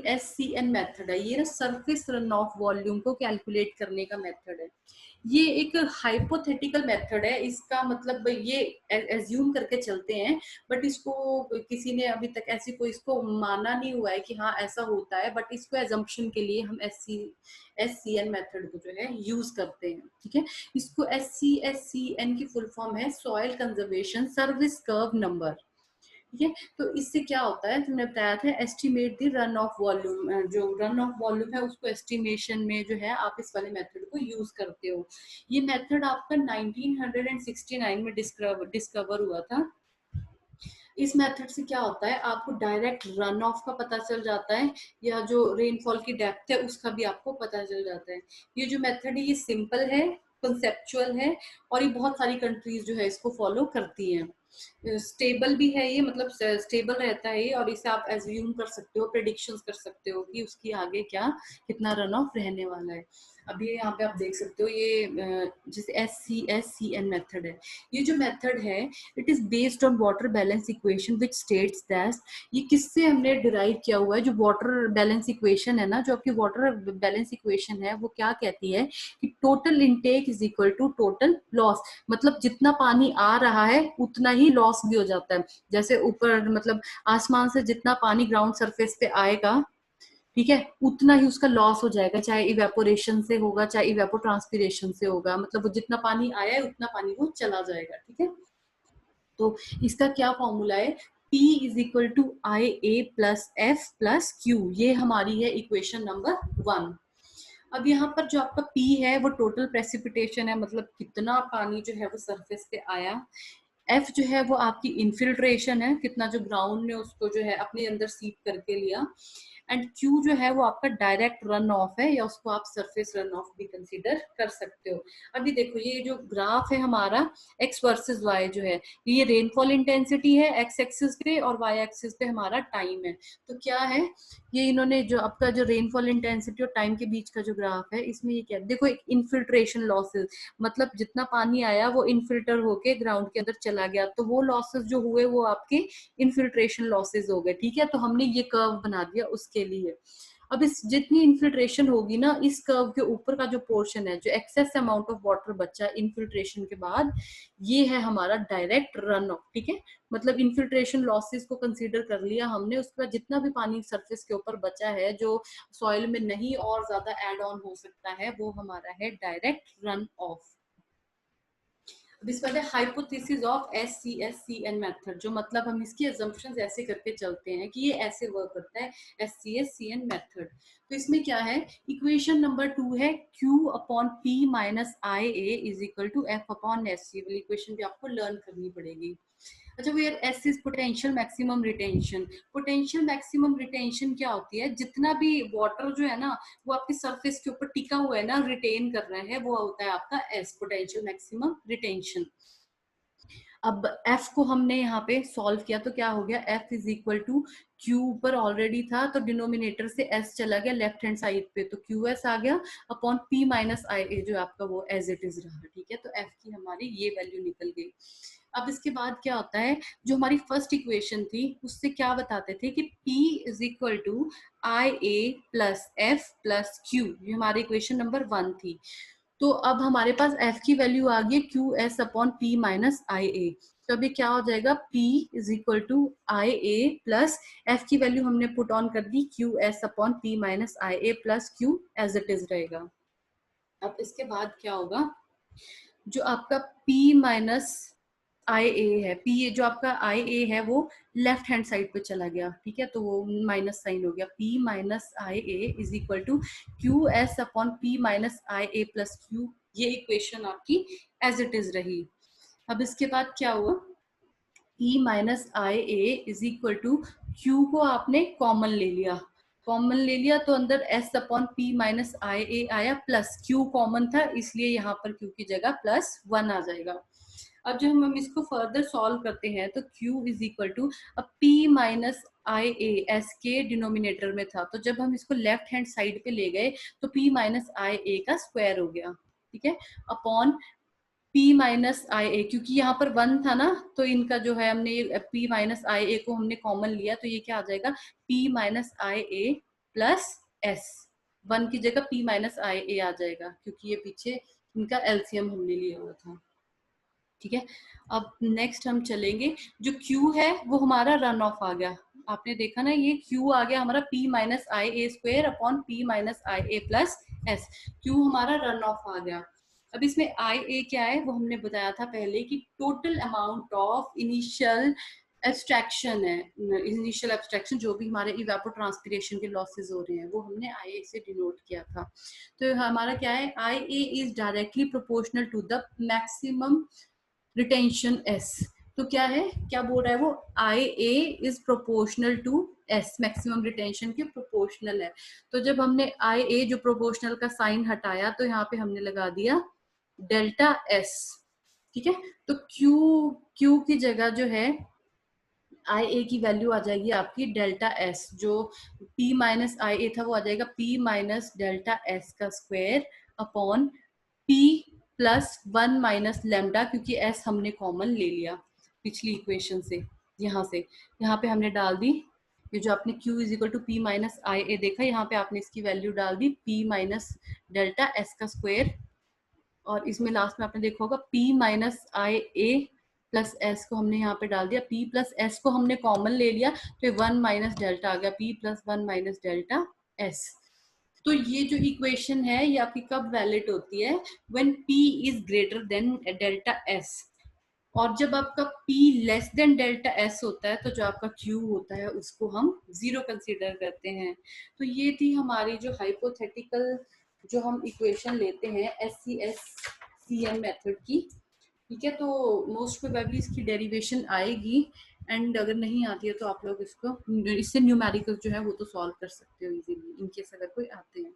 SCN method है, ये ना सरफेस रन ऑफ वॉल्यूम को कैलकुलेट करने का मेथड है। ये एक हाइपोथेटिकल मेथड है, इसका मतलब ये एज्यूम करके चलते हैं, बट इसको किसी ने अभी तक ऐसी कोई इसको माना नहीं हुआ है कि हाँ ऐसा होता है, बट इसको एजम्पशन के लिए हम SCN मेथड को जो है यूज करते हैं। ठीक है, इसको SCN की फुल फॉर्म है soil conservation service curve number. ठीक है, तो इससे क्या होता है, तुमने बताया था estimate the run of volume, जो रन ऑफ वॉल्यूम है उसको एस्टिमेशन में जो है आप इस वाले मेथड को यूज करते हो। ये मेथड आपका 1969 में डिस्कवर हुआ था। इस मेथड से क्या होता है, आपको डायरेक्ट रन ऑफ का पता चल जाता है, या जो रेनफॉल की डेप्थ है उसका भी आपको पता चल जाता है। ये जो मेथड है ये सिंपल है, कंसेप्चुअल है, और ये बहुत सारी कंट्रीज जो है इसको फॉलो करती हैं। स्टेबल भी है ये, मतलब स्टेबल रहता है ये, और इसे आप एज्यूम कर सकते हो, प्रेडिक्शंस कर सकते हो कि उसकी आगे क्या कितना रन ऑफ रहने वाला है। अभी यहाँ पे आप देख सकते हो ये जैसे SCN मेथड है, ये जो मेथड है it is based on water balance equation which states that, ये किससे हमने डिराइव किया हुआ है, जो वाटर बैलेंस इक्वेशन है ना, जो आपकी वाटर बैलेंस इक्वेशन है वो क्या कहती है कि total intake is equal to total loss, मतलब जितना पानी आ रहा है उतना ही लॉस भी हो जाता है। जैसे ऊपर मतलब आसमान से जितना पानी ग्राउंड सरफेस पे आएगा, ठीक है, उतना ही उसका लॉस हो जाएगा, चाहे इवेपोरेशन से होगा चाहे इवेपोट्रांसपिरेशन से होगा, मतलब वो जितना पानी आया है उतना पानी वो चला जाएगा। ठीक है, तो इसका क्या फॉर्मूला है, P is equal to IA plus F plus Q, ये हमारी है इक्वेशन नंबर 1। अब यहाँ पर जो आपका P है वो टोटल प्रेसिपिटेशन है, मतलब कितना पानी जो है वो सरफेस पे आया। F जो है वो आपकी इनफिल्ट्रेशन है, कितना जो ग्राउंड ने उसको जो है अपने अंदर सीप करके लिया। एंड Q जो है वो आपका डायरेक्ट रन ऑफ है, या उसको आप सरफेस रन ऑफ भी कंसीडर कर सकते हो। अभी देखो ये जो ग्राफ है हमारा x वर्सेस y जो है, ये रेनफॉल इंटेंसिटी है x एक्सिस पे, और y एक्सिस पे हमारा टाइम है। तो क्या है, ये इन्होंने जो आपका जो रेनफॉल इंटेंसिटी और टाइम के बीच का जो ग्राफ है, इसमें ये क्या देखो, एक इनफिल्ट्रेशन लॉसेस, मतलब जितना पानी आया वो इनफिल्टर होके ग्राउंड के अंदर चला गया, तो वो लॉसेस जो हुए वो आपके इनफिल्ट्रेशन लॉसेस हो गए। ठीक है, तो हमने ये कर्व बना दिया उसके लिए। अब इस जितनी इनफिल्ट्रेशन होगी ना, इस कर्व के ऊपर का जो पोर्शन है, जो एक्सेस अमाउंट ऑफ वाटर बचा इनफिल्ट्रेशन के बाद, ये है हमारा डायरेक्ट रन ऑफ। ठीक है, मतलब इनफिल्ट्रेशन लॉसेस को कंसीडर कर लिया हमने, उसके बाद जितना भी पानी सरफेस के ऊपर बचा है जो सॉइल में नहीं और ज्यादा ऐड ऑन हो सकता है, वो हमारा है डायरेक्ट रन ऑफ। इस वाले हाइपोथेसिस ऑफ SCN मेथड, जो मतलब हम इसकी assumptions ऐसे करके चलते हैं कि ये ऐसे वर्क करता है SCN मेथड। तो इसमें क्या है, इक्वेशन नंबर 2 है Q upon P minus IA is equal to F upon SC, वाली इक्वेशन भी आपको लर्न करनी पड़ेगी। अच्छा where S is potential maximum retention. Potential maximum retention क्या होती है, जितना भी वाटर जो है ना वो आपके सरफेस के ऊपर टिका हुआ है ना, रिटेन कर रहा है, वो होता है आपका S, पोटेंशियल मैक्सिमम रिटेंशन। अब F को हमने यहाँ पे सॉल्व किया तो क्या हो गया, F is equal to Q ऊपर ऑलरेडी था तो डिनोमिनेटर से S चला गया लेफ्ट हैंड साइड पे, तो QS आ गया अपॉन P माइनस IA जो आपका वो एज इट इज रहा। ठीक है, तो F की हमारी ये वैल्यू निकल गई। अब इसके बाद क्या होता है, जो हमारी फर्स्ट इक्वेशन थी उससे क्या बताते थे कि P is equal to IA plus F plus Q, ये हमारी इक्वेशन नंबर 1 थी। तो अब हमारे पास F की वैल्यू आ गई QS upon P minus IA, तो अभी क्या हो जाएगा, P is equal to IA plus F की वैल्यू हमने पुट ऑन कर दी QS upon P minus IA plus Q as it is रहेगा। अब इसके बाद क्या होगा, जो आपका P माइनस IA है, P जो आपका IA है वो लेफ्ट हैंड साइड पे चला गया। ठीक है, तो वो माइनस साइन हो गया, P minus IA is equal to QS upon P minus IA plus Q, ये इक्वेशन आपकी एज इट इज रही। अब इसके बाद क्या हुआ, P minus IA is equal to Q को आपने कॉमन ले लिया, कॉमन ले लिया तो अंदर S upon P minus IA आया, प्लस Q कॉमन था इसलिए यहाँ पर Q की जगह प्लस 1 आ जाएगा। अब जब हम इसको फर्दर सॉल्व करते हैं तो Q इज इक्वल टू, अब P माइनस IA S के डिनोमिनेटर में था, तो जब हम इसको लेफ्ट हैंड साइड पे ले गए तो P माइनस IA का स्क्वायर हो गया। ठीक है, अपॉन P माइनस IA, क्योंकि यहाँ पर 1 था ना तो इनका जो है हमने P माइनस IA को हमने कॉमन लिया, तो ये क्या आ जाएगा, P minus IA plus S, 1 की जगह p माइनस आई ए आ जाएगा क्योंकि ये पीछे इनका एलसीएम हमने लिया हुआ था। ठीक है, अब नेक्स्ट हम चलेंगे, जो Q है वो हमारा रन ऑफ आ गया, आपने देखा ना ये Q आ गया हमारा p minus I A square upon p minus I A plus S, Q हमारा रन ऑफ आ गया। अब इसमें आई ए क्या है वो हमने बताया था पहले कि total amount of initial abstraction है, इनिशियल एब्स्ट्रैक्शन जो भी हमारे इवेपोट्रांसपिरेशन के लॉसेस हो रहे हैं वो हमने आई ए से डिनोट किया था। तो हमारा क्या है, I A is directly proportional to the maximum retention S. तो क्या है, क्या बोल रहा है वो, I A is proportional to S, maximum retention के प्रोपोर्शनल है। तो जब हमने आई ए जो प्रोपोर्शनल का साइन हटाया तो यहाँ पे हमने लगा दिया डेल्टा एस। ठीक है, तो क्यू की जगह जो है आई ए की वैल्यू आ जाएगी आपकी डेल्टा एस, जो p माइनस आई ए था वो आ जाएगा p माइनस डेल्टा एस का square upon p plus 1 minus lambda, क्योंकि s हमने कॉमन ले लिया पिछली इक्वेशन से, यहाँ पे हमने डाल दी ये जो आपने q is equal to P minus I A देखा, यहाँ पे आपने इसकी वैल्यू डाल दी p माइनस डेल्टा एस का स्क्वायर, और इसमें लास्ट में आपने देखा होगा p minus I A plus S को हमने यहाँ पे डाल दिया, p प्लस एस को हमने कॉमन ले लिया तो 1 माइनस डेल्टा आ गया, p plus 1 minus delta S. तो ये जो इक्वेशन है ये आपकी कब वैलिड होती है, when p is greater than delta s, और जब आपका p less than delta s होता है तो जो आपका q होता है उसको हम जीरो कंसीडर करते हैं। तो ये थी हमारी जो हाइपोथेटिकल जो हम इक्वेशन लेते हैं SCSCM मेथड की। ठीक है, तो मोस्ट प्रोबेबली इसकी डेरिवेशन आएगी, एंड अगर नहीं आती है तो आप लोग इसको इससे न्यूमेरिकल जो है वो तो सॉल्व कर सकते हो इजीली, इनकेस अगर कोई आते हैं।